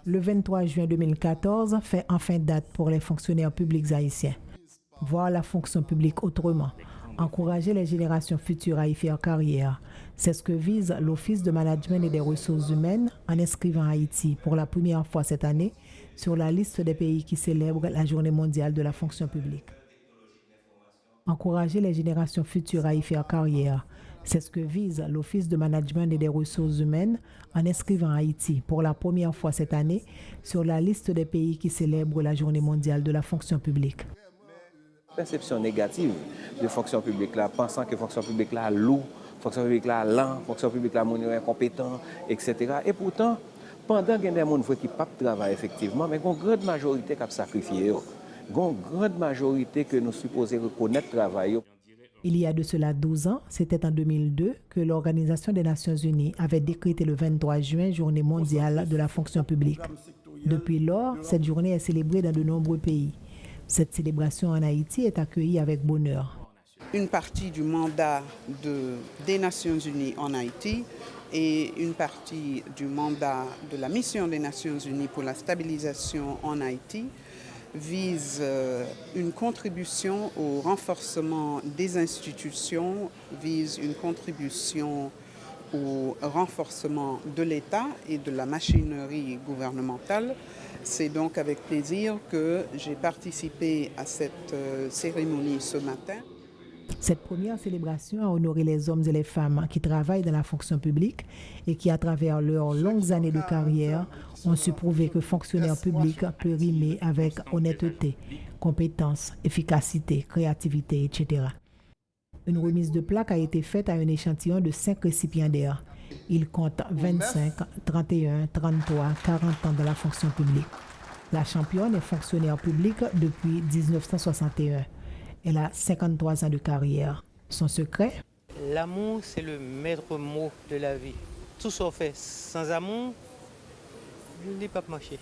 Le 23 juin 2014 fait enfin date pour les fonctionnaires publics haïtiens. Voir la fonction publique autrement, encourager les générations futures à y faire carrière, c'est ce que vise l'Office de management et des ressources humaines en inscrivant Haïti pour la première fois cette année sur la liste des pays qui célèbrent la Journée mondiale de la fonction publique. Encourager les générations futures à y faire carrière, c'est ce que vise l'Office de management et des ressources humaines en inscrivant Haïti pour la première fois cette année sur la liste des pays qui célèbrent la Journée mondiale de la fonction publique. Perception négative de fonction publique là, pensant que fonction publique là lourd, fonction publique là lent, fonction publique là mon incompétent, etc. Et pourtant, pendant qu'il y a des gens qui ne travaillent pas effectivement, mais il y a une grande majorité qui a sacrifié. Il y a une grande majorité que nous supposons reconnaître le travail. Il y a de cela 12 ans, c'était en 2002 que l'Organisation des Nations Unies avait décrété le 23 juin Journée mondiale de la fonction publique. Depuis lors, cette journée est célébrée dans de nombreux pays. Cette célébration en Haïti est accueillie avec bonheur. Une partie du mandat des Nations Unies en Haïti et une partie du mandat de la mission des Nations Unies pour la stabilisation en Haïti vise une contribution au renforcement des institutions, vise une contribution au renforcement de l'État et de la machinerie gouvernementale. C'est donc avec plaisir que j'ai participé à cette cérémonie ce matin. Cette première célébration a honoré les hommes et les femmes qui travaillent dans la fonction publique et qui, à travers leurs longues années de carrière, ont su prouver que fonctionnaire public peut rimer avec honnêteté, compétence, efficacité, créativité, etc. Une remise de plaque a été faite à un échantillon de 5 récipiendaires. Ils comptent 25, 31, 33, 40 ans dans la fonction publique. La championne est fonctionnaire publique depuis 1961. Elle a 53 ans de carrière. Son secret? L'amour, c'est le maître mot de la vie. Tout ce qu'on fait sans amour, il ne peut pas marcher.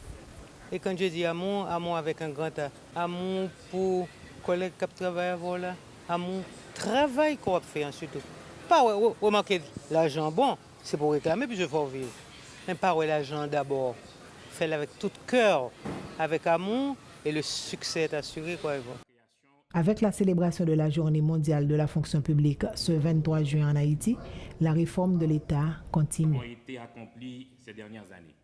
Et quand je dis amour, amour avec un grand A. Amour pour les collègues qui travaillent, voilà. Amour, travail qu'on fait surtout. Pas remarquer l'argent, bon, c'est pour réclamer puis je faut vivre. Mais pas l'argent d'abord. Fais-le avec tout cœur, avec amour, et le succès est assuré, quoi. Avec la célébration de la Journée mondiale de la fonction publique ce 23 juin en Haïti, la réforme de l'État continue. Ont été accomplis ces dernières années.